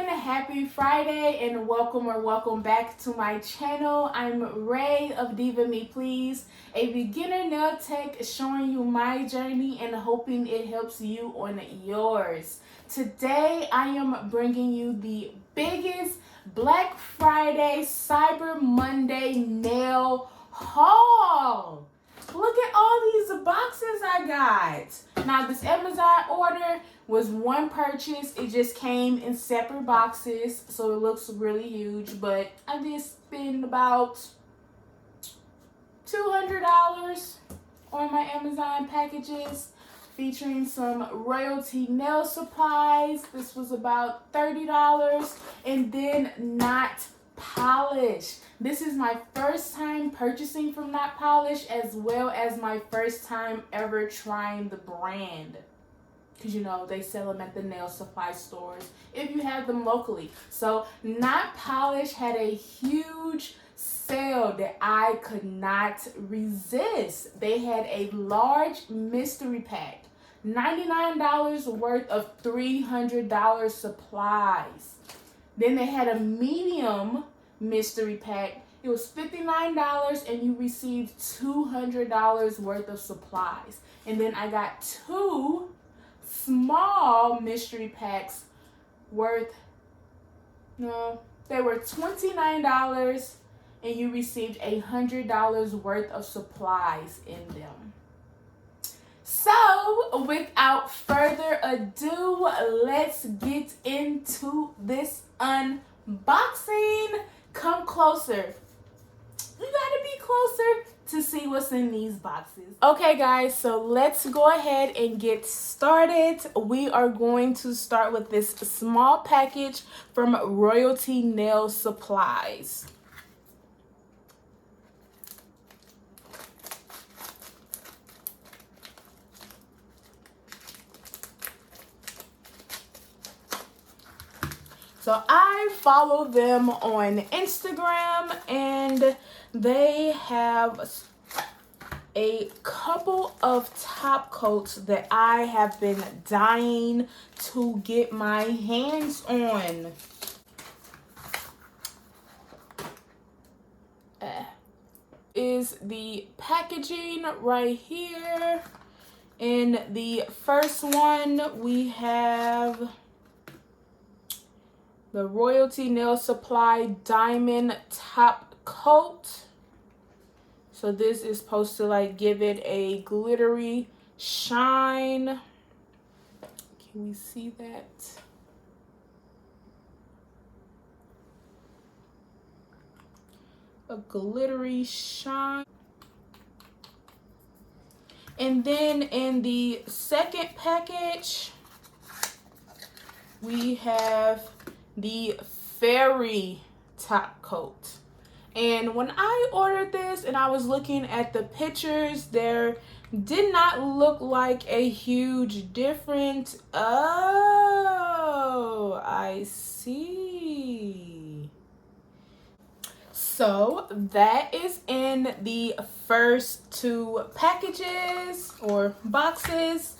everyone, happy Friday and welcome back to my channel. I'm Rae of Rae-divameplz, a beginner nail tech showing you my journey and hoping it helps you on yours. Today I am bringing you the biggest Black Friday Cyber Monday nail haul. Look at all these boxes I got. Now this Amazon order was one purchase. It just came in separate boxes, so it looks really huge, but I did spend about $200 on my Amazon packages featuring some royalty nail supplies. This was about $30, and then NotPolish. This is my first time purchasing from NotPolish, as well as my first time ever trying the brand. Because, you know, they sell them at the nail supply stores if you have them locally. So NotPolish had a huge sale that I could not resist. They had a large mystery pack, $99 worth of $300 supplies. Then they had a medium mystery pack. It was $59 and you received $200 worth of supplies. And then I got two small mystery packs worth, they were $29 and you received $100 worth of supplies in them. So without further ado, let's get into this unboxing. Come closer. You gotta be closer to see what's in these boxes. Okay guys, so let's go ahead and get started. We are going to start with this small package from Royalty Nail Supplies. So I follow them on Instagram, and they have a couple of top coats that I have been dying to get my hands on. Is the packaging right here. In the first one, we have the Royalty Nail Supply Diamond Top Coat. So this is supposed to like give it a glittery shine. Can we see that? A glittery shine. And then in the second package, we have the Fairy Top Coat. And when I ordered this and I was looking at the pictures, there did not look like a huge difference. Oh, I see. So that is in the first two packages or boxes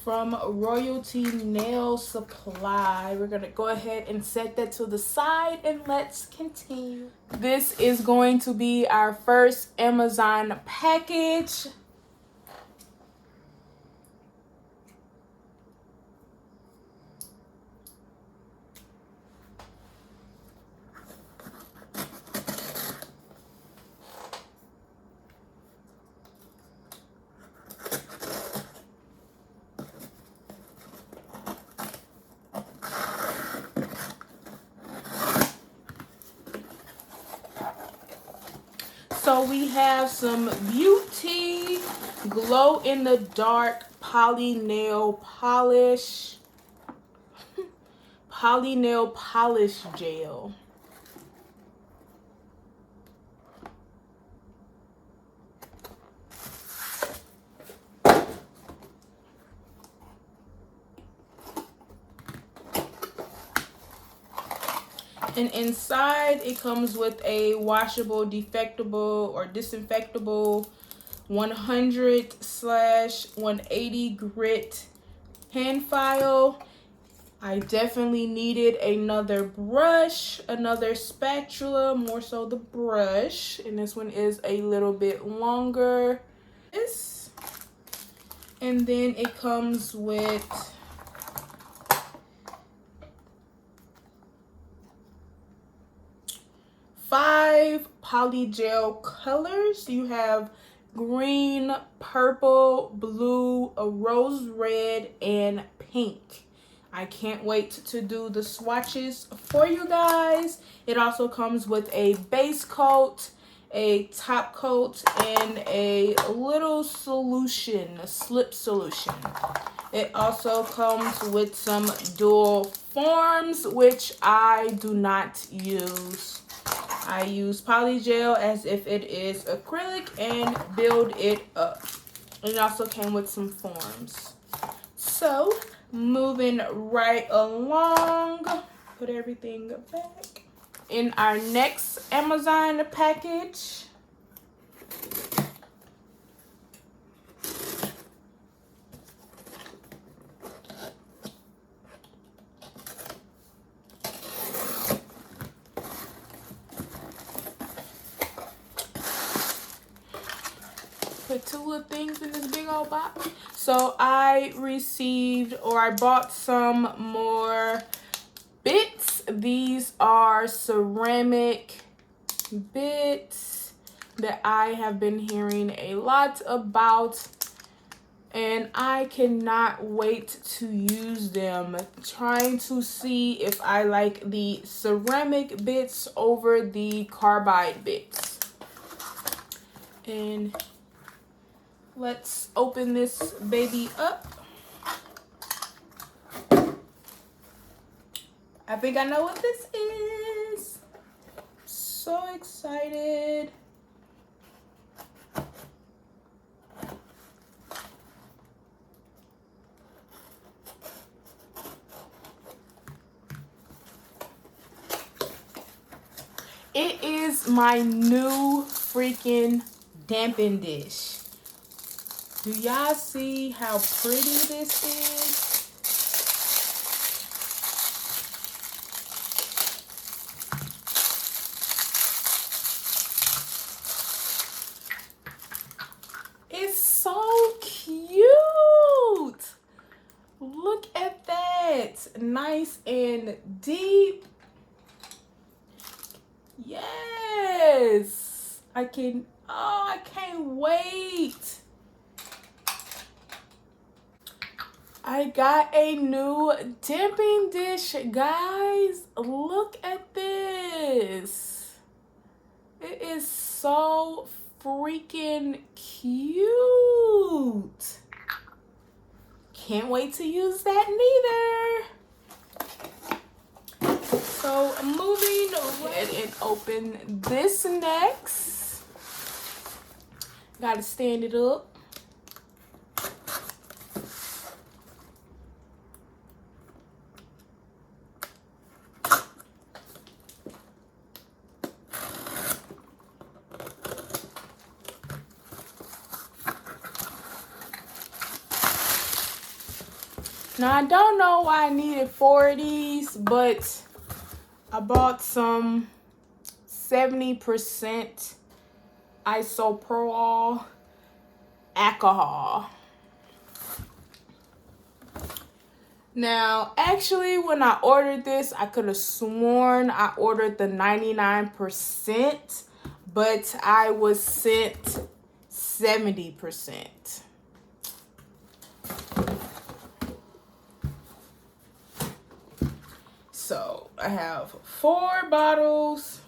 from Royalty Nail Supply. We're gonna go ahead and set that to the side and let's continue. This is going to be our first Amazon package. So we have some Biutee Glow in the Dark Poly Nail Polish. Poly Nail Polish Gel. And inside it comes with a washable, defectable, or disinfectable 100/180 grit hand file. I definitely needed another brush, another spatula, more so the brush. And this one is a little bit longer. And then it comes with five polygel colors. You have green, purple, blue, a rose red, and pink. I can't wait to do the swatches for you guys. It also comes with a base coat, a top coat, and a little solution, a slip solution. It also comes with some dual forms, which I do not use. I use polygel as if it is acrylic and build it up. It also came with some forms. So, moving right along, put everything back. In our next Amazon package, put two little things in this big old box. So I received, or I bought some more bits. These are ceramic bits that I have been hearing a lot about, and I cannot wait to use them. Trying to see if I like the ceramic bits over the carbide bits. And let's open this baby up. I think I know what this is. So excited. It is my new freaking Dappen dish. Do y'all see how pretty this is? It's so cute. Look at that. Nice and deep. Yes. I can't wait. I got a new dipping dish, guys. Look at this. It is so freaking cute. Can't wait to use that neither. So moving ahead and open this next. Gotta stand it up. Now, I don't know why I needed 4 of these, but I bought some 70% Isoproal Alcohol. Now, actually, when I ordered this, I could have sworn I ordered the 99%, but I was sent 70%. So I have 4 bottles.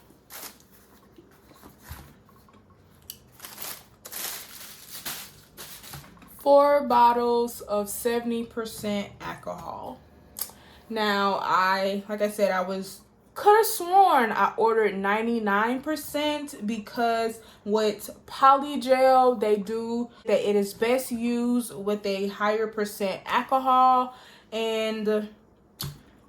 Four bottles of 70% alcohol. Now, like I said, could have sworn I ordered 99% because with polygel, they do that it is best used with a higher percent alcohol. And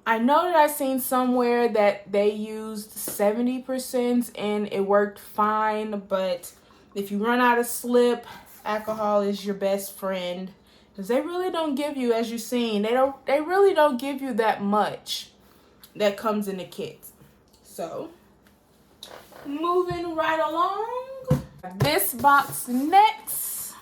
I know that I seen somewhere that they used 70% and it worked fine, but if you run out of slip, alcohol is your best friend Because they really don't give you, as you've seen, they really don't give you that much that comes in the kit. So, moving right along. This box next.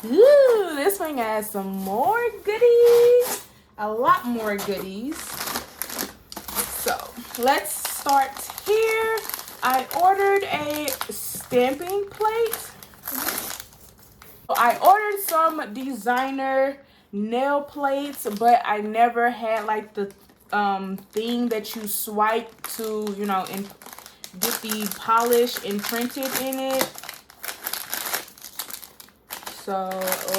Ooh, this one has some more goodies. A lot more goodies. So, let's start here. I ordered a stamping plate. I ordered some designer nail plates, but I never had like the thing that you swipe to, you know, and get the polish imprinted in it. So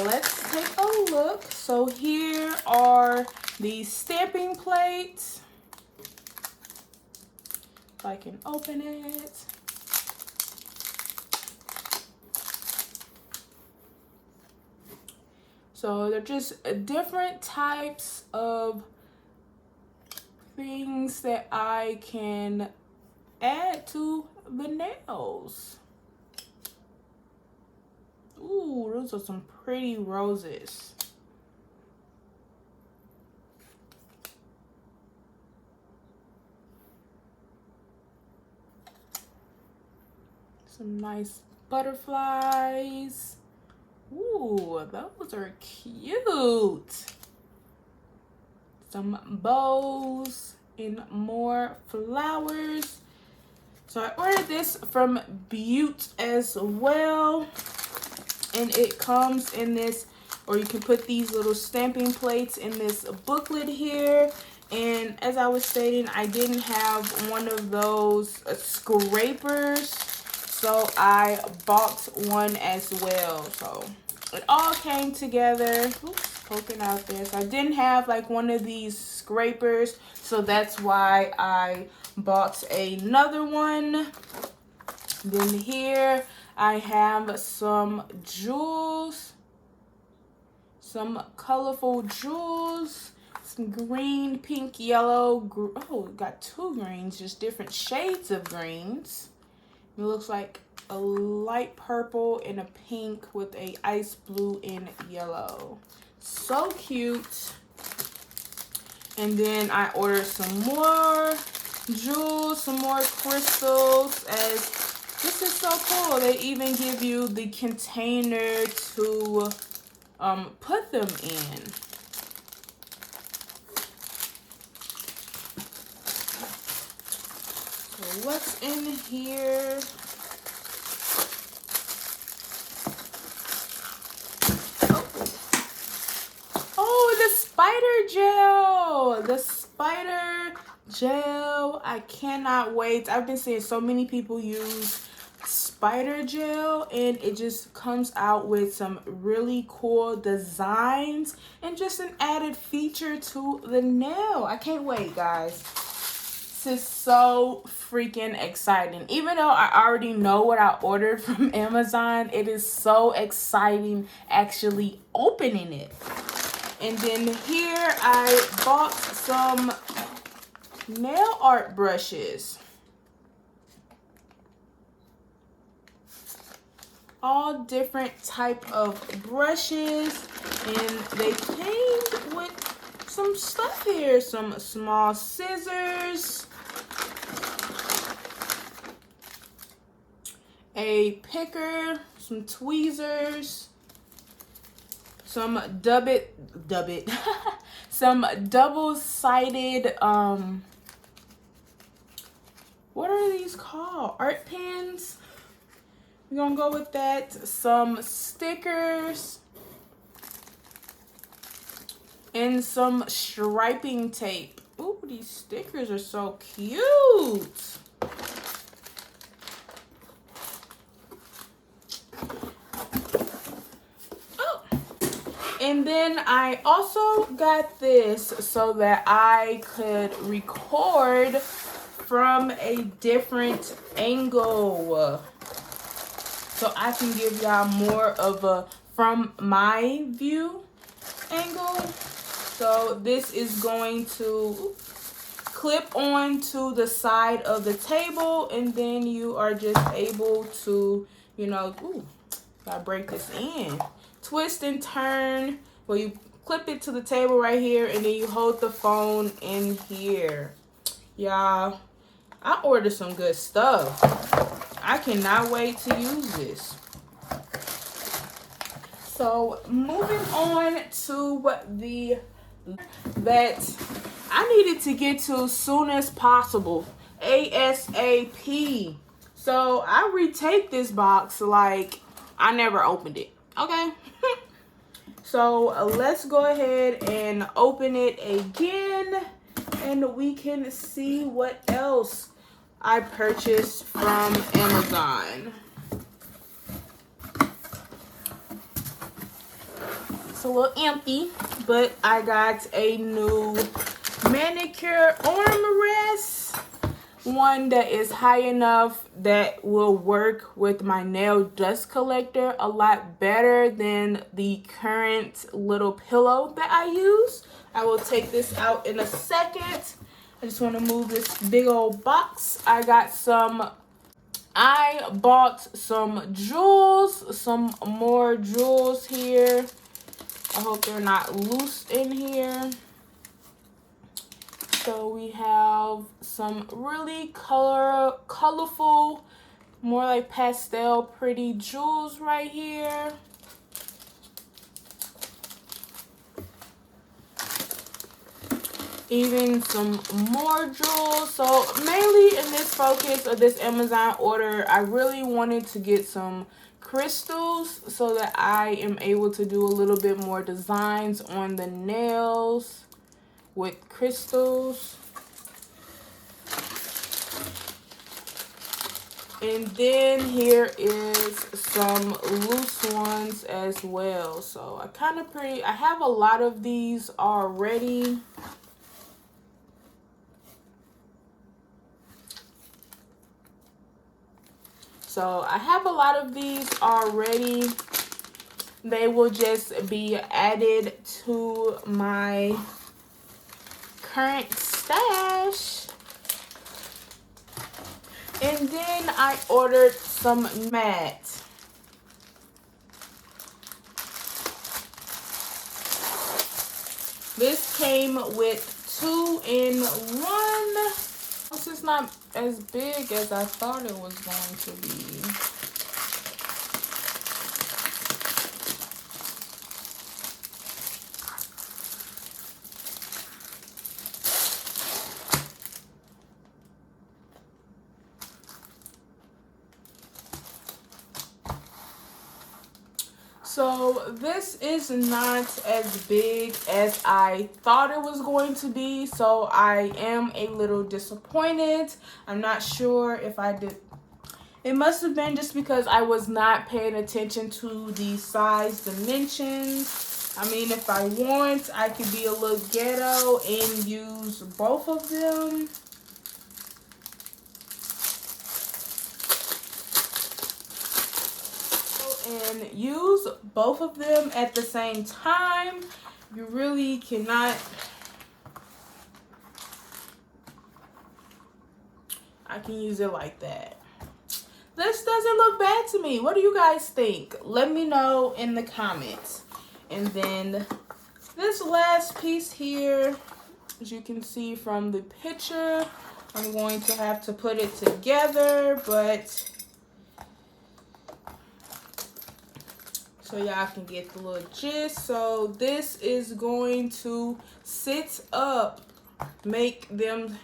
let's take a look. So here are the stamping plates. If I can open it. So they're just different types of things that I can add to the nails. Ooh, those are some pretty roses. Some nice butterflies. Ooh, those are cute. Some bows and more flowers. So I ordered this from Biutee as well. And it comes in this, or you can put these little stamping plates in this booklet here. And as I was stating, I didn't have one of those scrapers, so I bought one as well. So it all came together. Oops, poking out there. So I didn't have like one of these scrapers, so that's why I bought another one. Then here I have some jewels, some colorful jewels, some green, pink, yellow. Oh, got two greens, just different shades of greens. It looks like a light purple and a pink with a ice blue and yellow. So cute. And then I ordered some more jewels, some more crystals, as this is so cool. They even give you the container to put them in. So what's in here? Oh, the spider gel. The spider gel. I cannot wait. I've been seeing so many people use spider gel, and it just comes out with some really cool designs and just an added feature to the nail. I can't wait, guys. This is so freaking exciting. Even though I already know what I ordered from Amazon, it is so exciting actually opening it. And then here I bought some nail art brushes. All different type of brushes, and they came with some stuff here. Some small scissors, a picker, some tweezers, some some double-sided what are these called? Art pens. We're gonna go with that. Some stickers and some striping tape. Ooh, these stickers are so cute. Oh, and then I also got this so that I could record from a different angle. So I can give y'all more of a from my view angle. So this is going to clip on to the side of the table, and then you are just able to, you know, gotta break this in. Twist and turn. Well, you clip it to the table right here, and then you hold the phone in here. Y'all, I ordered some good stuff. I cannot wait to use this. So moving on to that I needed to get to as soon as possible, ASAP. So I retaped this box like I never opened it, okay? So let's go ahead and open it again, and we can see what else I purchased from Amazon. It's a little empty, but I got a new manicure armrest, one that is high enough that will work with my nail dust collector a lot better than the current little pillow that I use. I will take this out in a second. I just want to move this big old box. I bought some jewels, some more jewels here. I hope they're not loose in here. So we have some really colorful, more like pastel pretty jewels right here. Even some more jewels. So mainly in this focus of this Amazon order, I really wanted to get some crystals so that I am able to do a little bit more designs on the nails with crystals. And then here is some loose ones as well. So I have a lot of these already. So I have a lot of these already. They will just be added to my current stash. And then I ordered some matte. This came with 2-in-1. This is not as big as I thought it was going to be. So this is not as big as I thought it was going to be, so I am a little disappointed. I'm not sure if I did. It must have been just because I was not paying attention to the size dimensions. I mean, if I want, I could be a little ghetto and use both of them. And use both of them at the same time. You really cannot. I can use it like that. This doesn't look bad to me. What do you guys think? Let me know in the comments. And then this last piece here, as you can see from the picture, I'm going to have to put it together, but so y'all can get the little gist. So this is going to sit up, make them,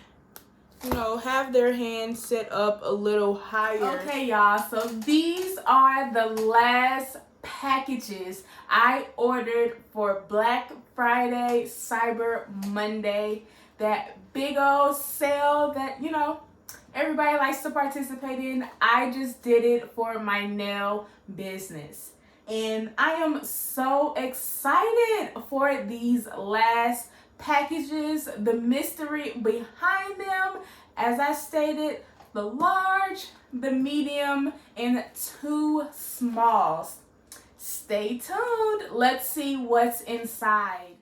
you know, have their hands set up a little higher. Okay, y'all, so these are the last packages I ordered for Black Friday, Cyber Monday. That big old sale that, you know, everybody likes to participate in. I just did it for my nail business. And I am so excited for these last packages, the mystery behind them. As I stated, the large, the medium, and 2 smalls. Stay tuned. Let's see what's inside.